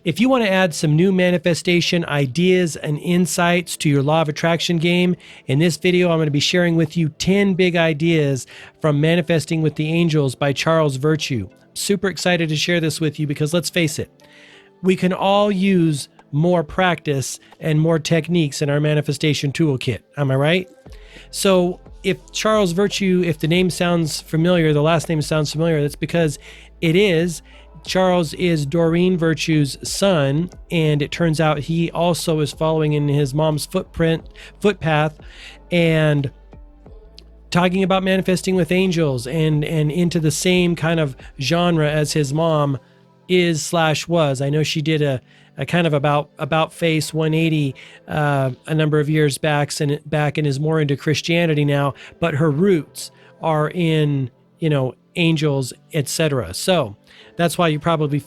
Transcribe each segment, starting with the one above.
If you want to add some new manifestation ideas and insights to your law of attraction game, in this video, I'm going to be sharing with you 10 big ideas from Manifesting with the Angels by Charles Virtue. Super excited to share this with you because let's face it, we can all use more practice and more techniques in our manifestation toolkit. Am I right? So if Charles Virtue, if the name sounds familiar, the last name sounds familiar, that's because it is. Charles is Doreen Virtue's son, and it turns out he also is following in his mom's footpath, and talking about manifesting with angels and into the same kind of genre as his mom is/was. I know she did a kind of about face 180 a number of years back and is more into Christianity now, but her roots are in, angels, etc. So that's why you probably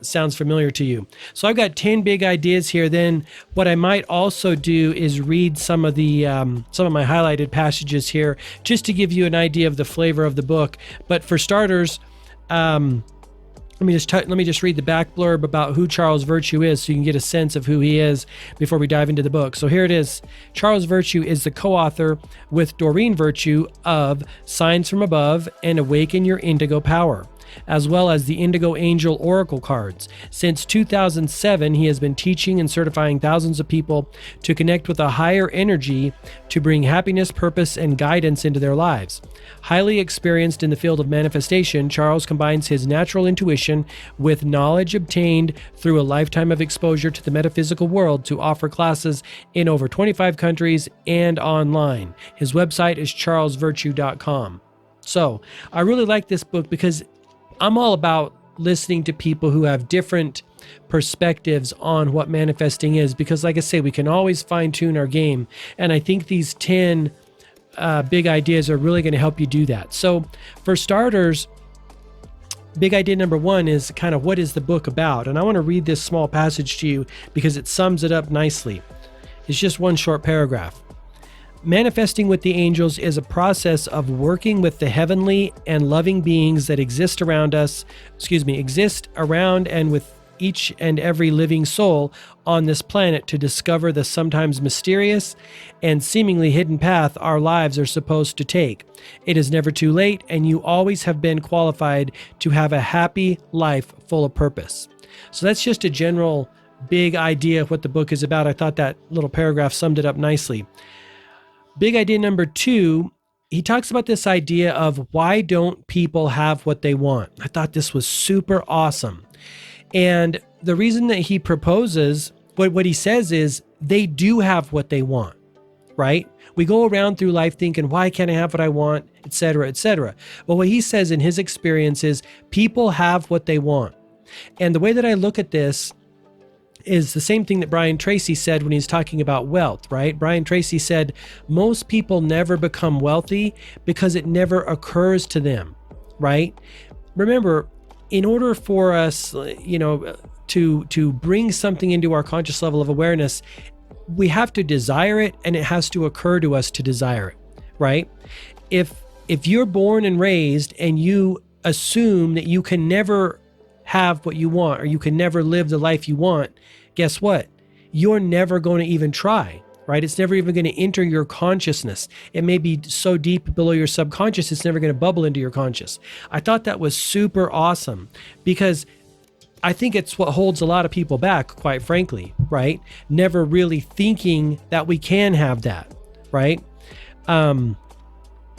sounds familiar to you. So I've got 10 big ideas here. Then what I might also do is read some of my highlighted passages here, just to give you an idea of the flavor of the book. But for starters, let me just read the back blurb about who Charles Virtue is so you can get a sense of who he is before we dive into the book. So here it is. Charles Virtue is the co-author with Doreen Virtue of Signs from Above and Awaken Your Indigo Power, as well as the Indigo Angel Oracle cards. Since 2007, he has been teaching and certifying thousands of people to connect with a higher energy to bring happiness, purpose, and guidance into their lives. Highly experienced in the field of manifestation, Charles combines his natural intuition with knowledge obtained through a lifetime of exposure to the metaphysical world to offer classes in over 25 countries and online. His website is charlesvirtue.com. So I really like this book because I'm all about listening to people who have different perspectives on what manifesting is, because like I say, we can always fine tune our game. And I think these 10 big ideas are really going to help you do that. So for starters, big idea number one is kind of what is the book about? And I want to read this small passage to you because it sums it up nicely. It's just one short paragraph. Manifesting with the angels is a process of working with the heavenly and loving beings that exist around and with each and every living soul on this planet to discover the sometimes mysterious and seemingly hidden path our lives are supposed to take. It is never too late, and you always have been qualified to have a happy life full of purpose. So that's just a general big idea of what the book is about. I thought that little paragraph summed it up nicely. Big idea number two, he talks about this idea of why don't people have what they want? I thought this was super awesome. And the reason that he proposes, what he says is they do have what they want, right? We go around through life thinking, why can't I have what I want, et cetera, et cetera. Well, what he says in his experience is people have what they want. And the way that I look at this is the same thing that Brian Tracy said when he's talking about wealth, right? Brian Tracy said, most people never become wealthy because it never occurs to them, right? Remember, in order for us, to bring something into our conscious level of awareness, we have to desire it, and it has to occur to us to desire it, right? If you're born and raised and you assume that you can never have what you want, or you can never live the life you want, guess what? You're never going to even try, right? It's never even going to enter your consciousness. It may be so deep below your subconscious, it's never going to bubble into your conscious. I thought that was super awesome because I think it's what holds a lot of people back, quite frankly, right? Never really thinking that we can have that, right?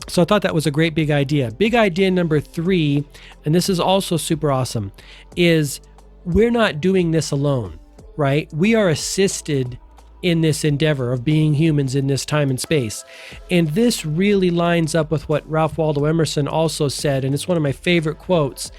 So I thought that was a great big idea. Big idea number three, and this is also super awesome, is we're not doing this alone, right? We are assisted in this endeavor of being humans in this time and space. And this really lines up with what Ralph Waldo Emerson also said, and it's one of my favorite quotes.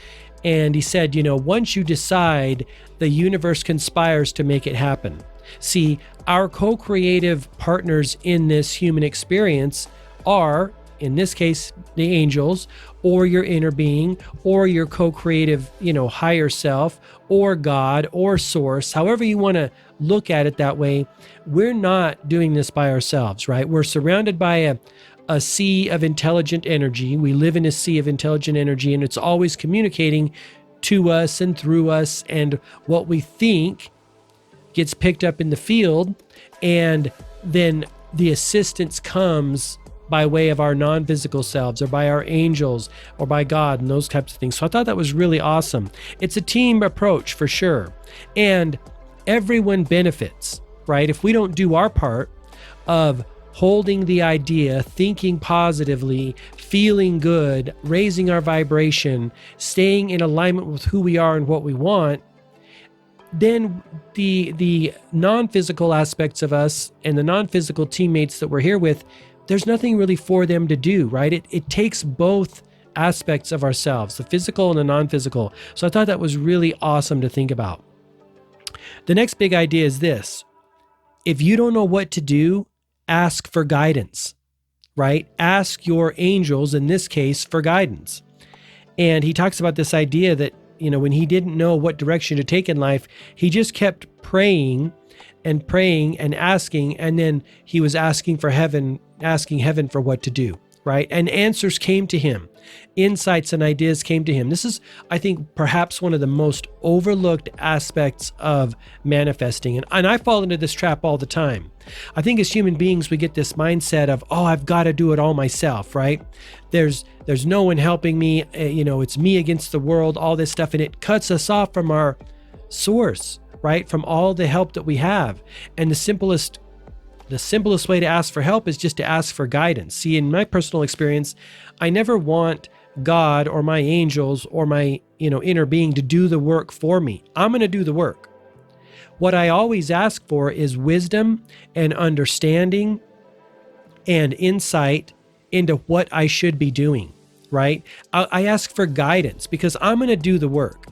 And he said, once you decide, the universe conspires to make it happen. See, our co-creative partners in this human experience are, in this case, the angels, or your inner being, or your co-creative, higher self, or God, or source, however you want to look at it that way. We're not doing this by ourselves, right? We're surrounded by a sea of intelligent energy. We live in a sea of intelligent energy, and it's always communicating to us and through us, and what we think gets picked up in the field, and then the assistance comes by way of our non-physical selves or by our angels or by God and those types of things. So I thought that was really awesome. It's a team approach for sure. And everyone benefits, right? If we don't do our part of holding the idea, thinking positively, feeling good, raising our vibration, staying in alignment with who we are and what we want, then the non-physical aspects of us and the non-physical teammates that we're here with, there's nothing really for them to do, right? It takes both aspects of ourselves, the physical and the non-physical. So I thought that was really awesome to think about. The next big idea is this: if you don't know what to do, ask for guidance, right? Ask your angels, in this case, for guidance. And he talks about this idea that, when he didn't know what direction to take in life, he just kept praying and asking, and then he was asking heaven for what to do, right? And answers came to him. Insights and ideas came to him. This is, I think, perhaps one of the most overlooked aspects of manifesting. And I fall into this trap all the time. I think as human beings, we get this mindset of, oh, I've got to do it all myself, right? There's no one helping me. It's me against the world, all this stuff. And it cuts us off from our source, right? From all the help that we have. And the simplest way to ask for help is just to ask for guidance. See, in my personal experience, I never want God or my angels or my, inner being to do the work for me. I'm going to do the work. What I always ask for is wisdom and understanding and insight into what I should be doing, right? I ask for guidance because I'm going to do the work.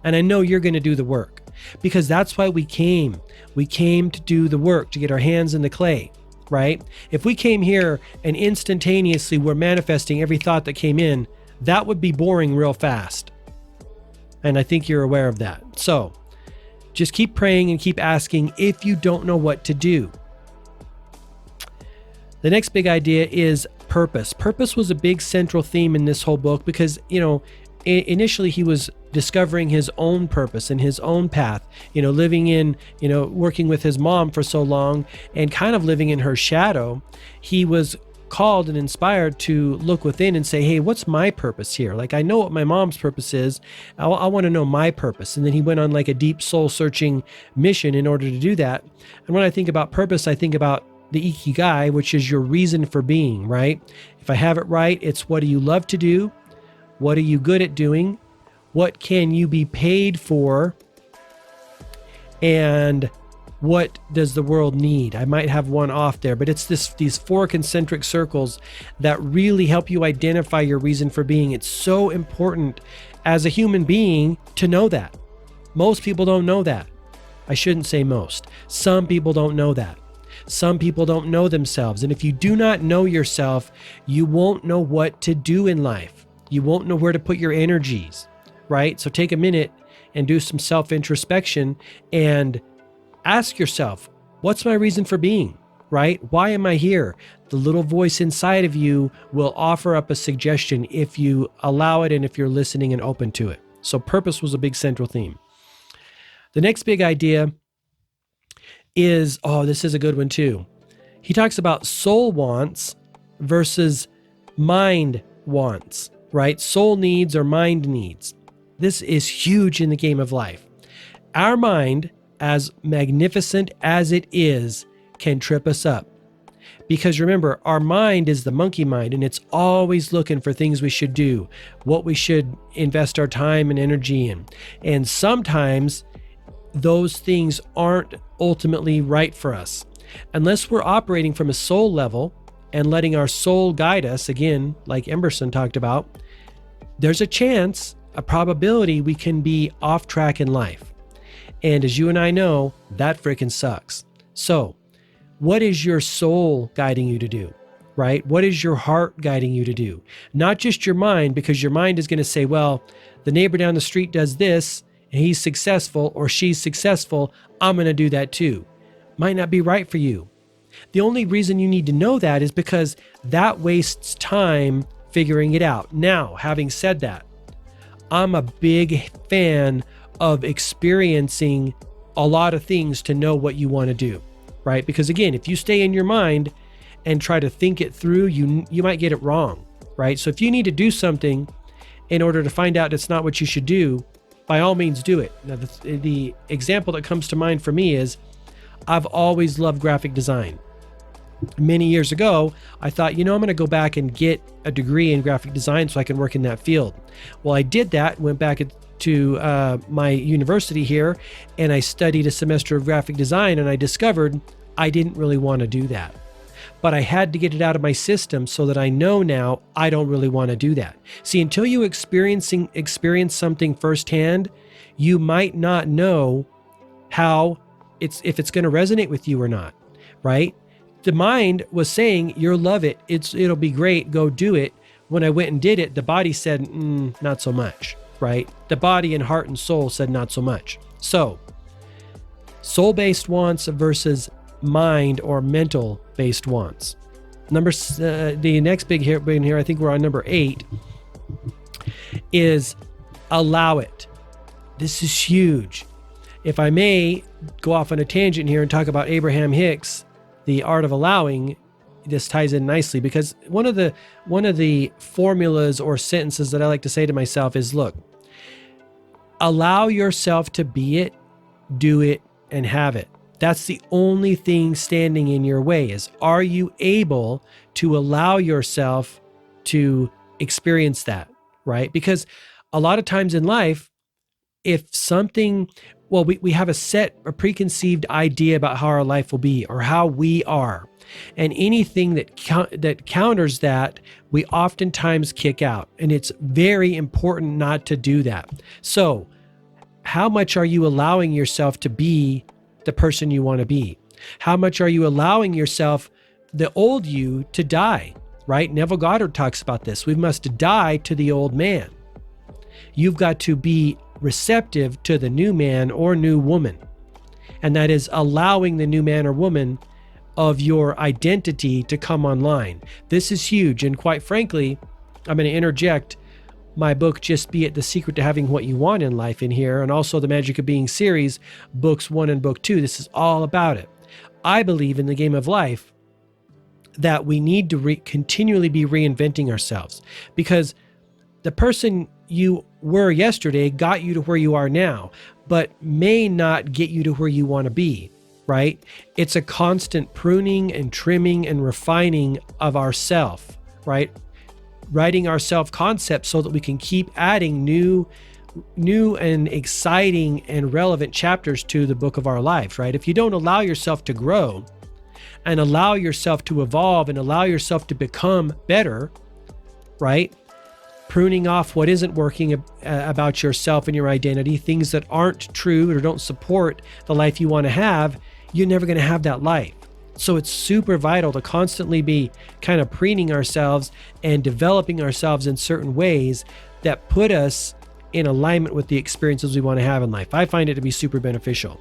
And I know you're going to do the work, because that's why we came. We came to do the work, to get our hands in the clay, right? If we came here and instantaneously were manifesting every thought that came in, that would be boring real fast. And I think you're aware of that. So just keep praying and keep asking if you don't know what to do. The next big idea is purpose. Purpose was a big central theme in this whole book because, initially he was discovering his own purpose and his own path, living in, working with his mom for so long and kind of living in her shadow. He was called and inspired to look within and say, hey, what's my purpose here? Like, I know what my mom's purpose is. I want to know my purpose. And then he went on like a deep soul searching mission in order to do that. And when I think about purpose, I think about the ikigai, which is your reason for being, right? If I have it right, it's what do you love to do? What are you good at doing? What can you be paid for? And what does the world need? I might have one off there, but it's these 4 concentric circles that really help you identify your reason for being. It's so important as a human being to know that. Most people don't know that. I shouldn't say most. Some people don't know that. Some people don't know themselves. And if you do not know yourself, you won't know what to do in life. You won't know where to put your energies, right? So take a minute and do some self-introspection and ask yourself, what's my reason for being, right? Why am I here? The little voice inside of you will offer up a suggestion if you allow it and if you're listening and open to it. So purpose was a big central theme. The next big idea is, this is a good one too. He talks about soul wants versus mind wants, right? Soul needs or mind needs. This is huge in the game of life. Our mind, as magnificent as it is, can trip us up. Because remember, our mind is the monkey mind, and it's always looking for things we should do, what we should invest our time and energy in. And sometimes those things aren't ultimately right for us. Unless we're operating from a soul level and letting our soul guide us, again, like Emerson talked about, there's a chance, a probability we can be off track in life. And as you and I know, that freaking sucks. So what is your soul guiding you to do, right? What is your heart guiding you to do? Not just your mind, because your mind is going to say, well, the neighbor down the street does this and he's successful or she's successful. I'm going to do that too. Might not be right for you. The only reason you need to know that is because that wastes time figuring it out. Now, having said that, I'm a big fan of experiencing a lot of things to know what you want to do, right? Because again, if you stay in your mind and try to think it through, you might get it wrong, right? So if you need to do something in order to find out it's not what you should do, by all means do it. Now, the example that comes to mind for me is I've always loved graphic design. Many years ago, I thought, I'm going to go back and get a degree in graphic design so I can work in that field. Well, I did that, went back to my university here, and I studied a semester of graphic design, and I discovered I didn't really want to do that. But I had to get it out of my system so that I know now I don't really want to do that. See, until you experience something firsthand, you might not know if it's going to resonate with you or not, right? The mind was saying, you'll love it. It'll be great. Go do it. When I went and did it, the body said, not so much, right? The body and heart and soul said not so much. So soul-based wants versus mind or mental-based wants. The next big here, I think we're on number 8, is allow it. This is huge. If I may go off on a tangent here and talk about Abraham Hicks, The Art of Allowing, this ties in nicely because one of the formulas or sentences that I like to say to myself is, look, allow yourself to be it, do it, and have it. That's the only thing standing in your way is, are you able to allow yourself to experience that, right? Because a lot of times in life, if something, we have a preconceived idea about how our life will be or how we are. And anything that counters that, we oftentimes kick out. And it's very important not to do that. So how much are you allowing yourself to be the person you want to be? How much are you allowing yourself, the old you, to die, right? Neville Goddard talks about this. We must die to the old man. You've got to be receptive to the new man or new woman. And that is allowing the new man or woman of your identity to come online. This is huge. And quite frankly, I'm going to interject my book, Just Be It, The Secret to Having What You Want in Life, in here, and also the Magic of Being series, books 1 and book 2. This is all about it. I believe in the game of life that we need to continually be reinventing ourselves, because the person you were yesterday got you to where you are now, but may not get you to where you want to be, right? It's a constant pruning and trimming and refining of ourself, right? Writing our self-concept so that we can keep adding new and exciting and relevant chapters to the book of our lives, right? If you don't allow yourself to grow and allow yourself to evolve and allow yourself to become better, right? Pruning off what isn't working about yourself and your identity, things that aren't true or don't support the life you want to have, you're never going to have that life. So it's super vital to constantly be kind of preening ourselves and developing ourselves in certain ways that put us in alignment with the experiences we want to have in life. I find it to be super beneficial.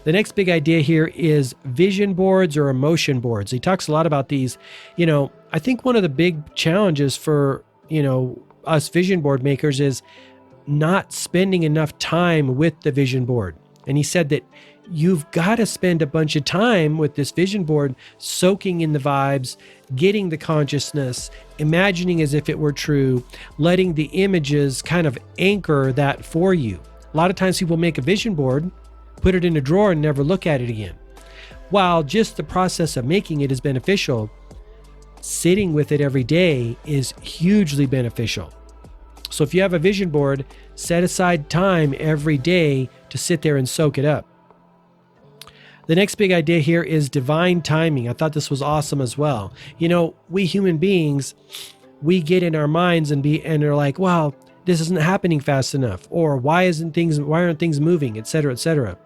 The next big idea here is vision boards or emotion boards. He talks a lot about these. I think one of the big challenges for, us vision board makers is not spending enough time with the vision board. And he said that you've got to spend a bunch of time with this vision board, soaking in the vibes, getting the consciousness, imagining as if it were true, letting the images kind of anchor that for you. A lot of times people make a vision board, put it in a drawer and never look at it again. While just the process of making it is beneficial, sitting with it every day is hugely beneficial. So if you have a vision board, set aside time every day to sit there and soak it up. The next big idea here is divine timing. I thought this was awesome as well. We human beings, we get in our minds and are like, wow, this isn't happening fast enough, or why aren't things moving, etc., etc.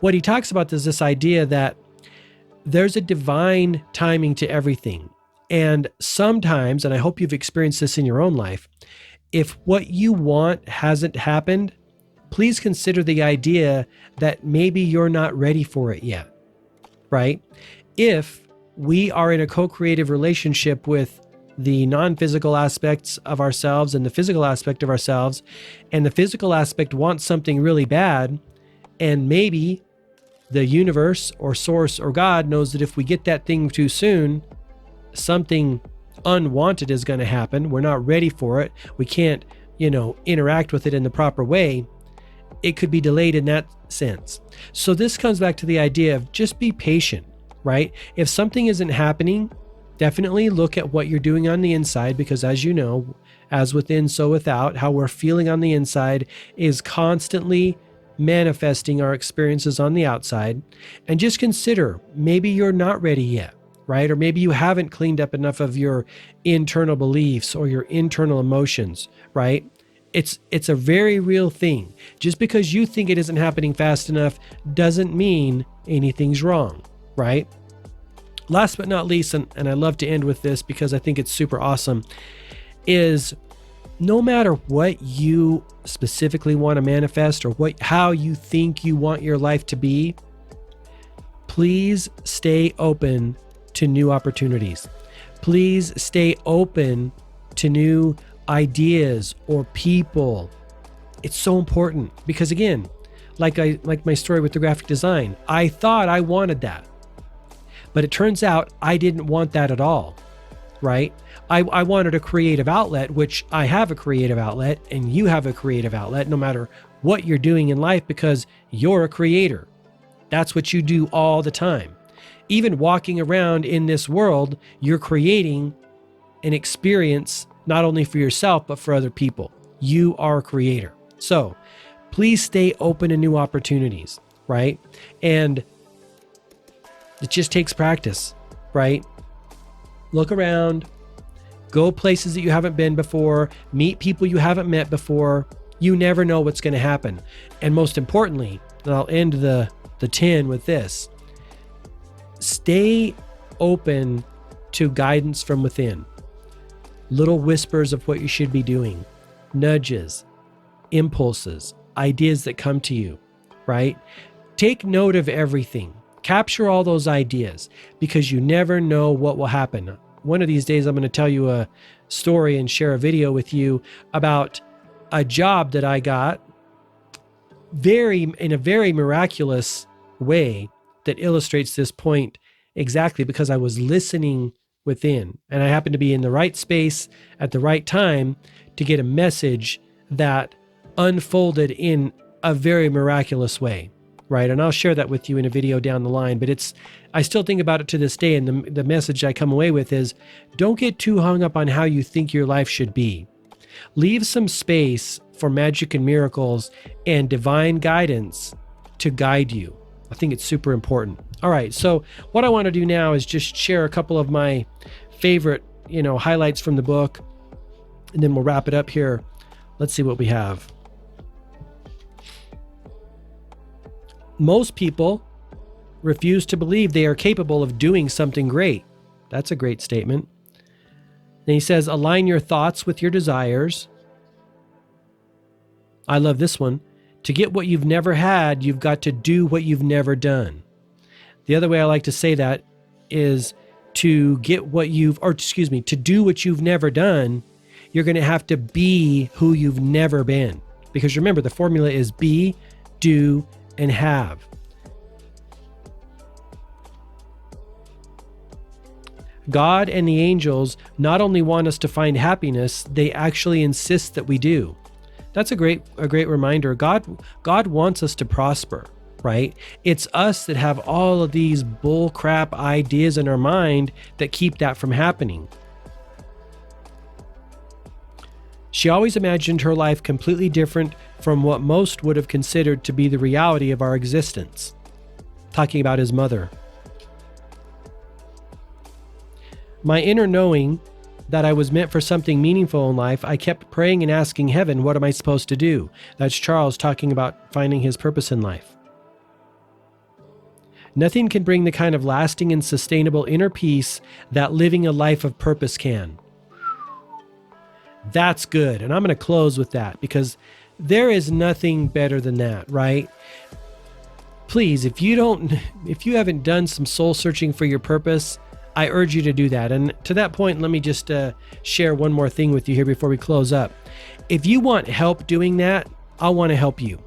What he talks about is this idea that there's a divine timing to everything. And sometimes, and I hope you've experienced this in your own life, if what you want hasn't happened, please consider the idea that maybe you're not ready for it yet, right? If we are in a co-creative relationship with the non-physical aspects of ourselves and the physical aspect of ourselves. And the physical aspect wants something really bad. And maybe the universe or source or God knows that if we get that thing too soon, something unwanted is going to happen. We're not ready for it. We can't, interact with it in the proper way. It could be delayed in that sense. So this comes back to the idea of just be patient, right? If something isn't happening, definitely look at what you're doing on the inside, because as you know, as within, so without, how we're feeling on the inside is constantly manifesting our experiences on the outside. And just consider, maybe you're not ready yet, right? Or maybe you haven't cleaned up enough of your internal beliefs or your internal emotions, right? It's a very real thing. Just because you think it isn't happening fast enough doesn't mean anything's wrong, right? Last but not least, and I love to end with this because I think it's super awesome, is no matter what you specifically want to manifest or how you think you want your life to be, please stay open to new opportunities. Please stay open to new ideas or people. It's so important because, again, like my story with the graphic design, I thought I wanted that, but it turns out I didn't want that at all, right? I wanted a creative outlet, which I have a creative outlet and you have a creative outlet no matter what you're doing in life, because you're a creator. That's what you do all the time. Even walking around in this world, you're creating an experience not only for yourself, but for other people. You are a creator. So please stay open to new opportunities, right? And it just takes practice, right? Look around, go places that you haven't been before, meet people you haven't met before. You never know what's going to happen. And most importantly, and I'll end the 10 with this, stay open to guidance from within. Little whispers of what you should be doing, nudges, impulses, ideas that come to you, right? Take note of everything. Capture all those ideas because you never know what will happen. One of these days, I'm going to tell you a story and share a video with you about a job that I got in a very miraculous way that illustrates this point exactly, because I was listening within and I happened to be in the right space at the right time to get a message that unfolded in a very miraculous way, right? And I'll share that with you in a video down the line, but I still think about it to this day. And the message I come away with is, don't get too hung up on how you think your life should be. Leave some space for magic and miracles and divine guidance to guide you. I think it's super important. All right, so what I want to do now is just share a couple of my favorite, highlights from the book, and then we'll wrap it up here. Let's see what we have. Most people refuse to believe they are capable of doing something great. That's a great statement. Then he says, align your thoughts with your desires. I love this one. To get what you've never had, you've got to do what you've never done. The other way I like to say that is to do what you've never done, you're going to have to be who you've never been. Because remember, the formula is be, do, and have. God and the angels not only want us to find happiness, they actually insist that we do. That's a great reminder. God wants us to prosper, right? It's us that have all of these bull crap ideas in our mind that keep that from happening. She always imagined her life completely different from what most would have considered to be the reality of our existence. Talking about his mother. My inner knowing that I was meant for something meaningful in life, I kept praying and asking heaven, what am I supposed to do? That's Charles talking about finding his purpose in life. Nothing can bring the kind of lasting and sustainable inner peace that living a life of purpose can. That's good. And I'm going to close with that because there is nothing better than that, right? Please, if you haven't done some soul searching for your purpose, I urge you to do that. And to that point, let me just share one more thing with you here before we close up. If you want help doing that, I want to help you.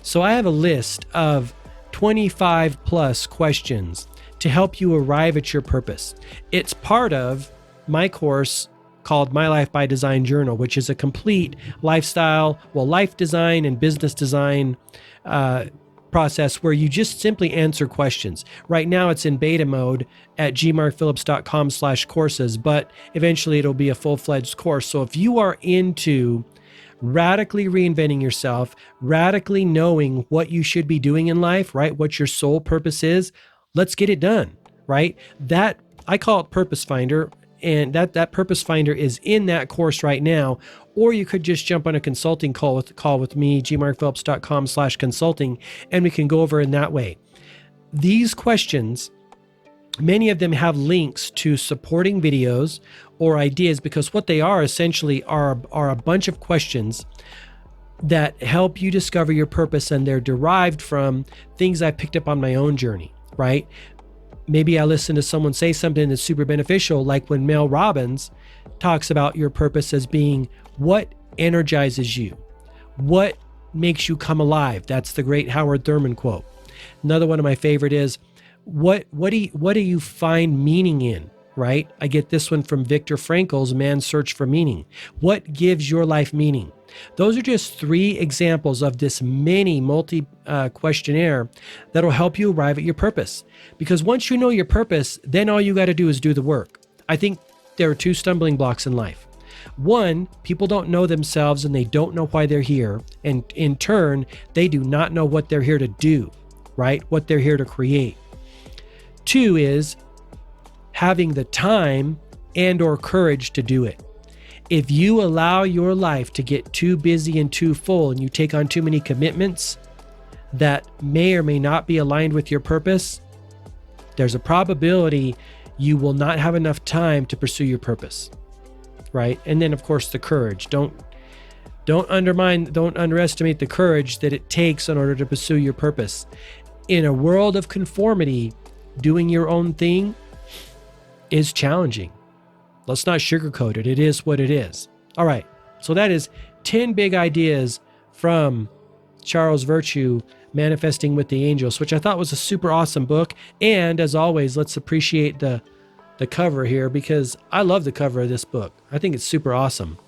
So I have a list of 25 plus questions to help you arrive at your purpose. It's part of my course called My Life by Design Journal, which is a complete lifestyle, life design and business design process where you just simply answer questions. Right now it's in beta mode at gmarkphillips.com/courses, but eventually it'll be a full-fledged course. So if you are into radically reinventing yourself, radically knowing what you should be doing in life, right? What your soul purpose is, let's get it done, right? That I call it Purpose Finder, and that Purpose Finder is in that course right now. Or you could just jump on a consulting call with me, gmarkphillips.com/consulting, and we can go over in that way. These questions, many of them have links to supporting videos or ideas, because what they are essentially are a bunch of questions that help you discover your purpose, and they're derived from things I picked up on my own journey, right? Maybe I listened to someone say something that's super beneficial, like when Mel Robbins talks about your purpose as being what energizes you, what makes you come alive. That's the great Howard Thurman quote. Another one of my favorite is, what do you find meaning in, right? I get this one from Viktor Frankl's Man's Search for Meaning. What gives your life meaning? Those are just 3 examples of this mini questionnaire that'll help you arrive at your purpose. Because once you know your purpose, then all you got to do is do the work. I think there are 2 stumbling blocks in life. One, people don't know themselves and they don't know why they're here. And in turn, they do not know what they're here to do, right? What they're here to create. 2 is having the time and or courage to do it. If you allow your life to get too busy and too full, and you take on too many commitments that may or may not be aligned with your purpose, there's a probability you will not have enough time to pursue your purpose, right? And then of course the courage. Don't underestimate the courage that it takes in order to pursue your purpose. In a world of conformity, doing your own thing is challenging. Let's not sugarcoat it. It is what it is. All right. So that is 10 big ideas from Charles Virtue, Manifesting with the Angels, which I thought was a super awesome book. And as always, let's appreciate the cover here, because I love the cover of this book. I think it's super awesome.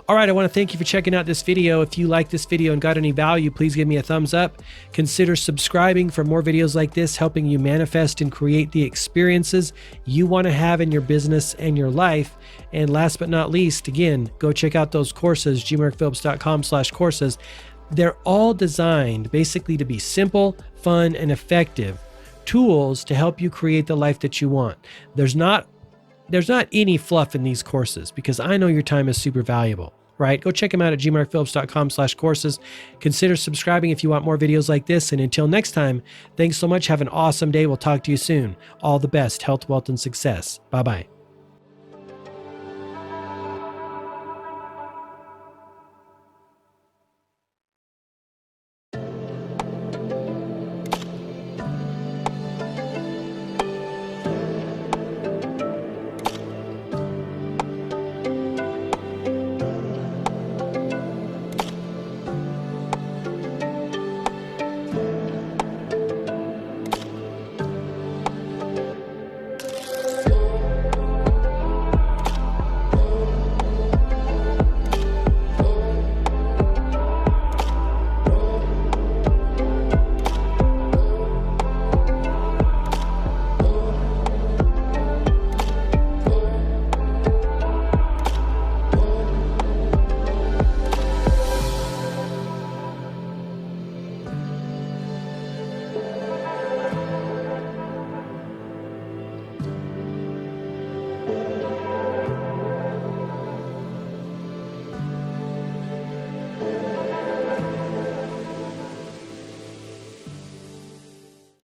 All right, I want to thank you for checking out this video. If you like this video and got any value, please give me a thumbs up. Consider subscribing for more videos like this, helping you manifest and create the experiences you want to have in your business and your life. And last but not least, again, go check out those courses, gmarkphillips.com/courses. They're all designed basically to be simple, fun, and effective tools to help you create the life that you want. There's not any fluff in these courses, because I know your time is super valuable, right? Go check them out at gmarkphillips.com/courses. Consider subscribing if you want more videos like this. And until next time, thanks so much. Have an awesome day. We'll talk to you soon. All the best. Health, wealth, and success. Bye-bye.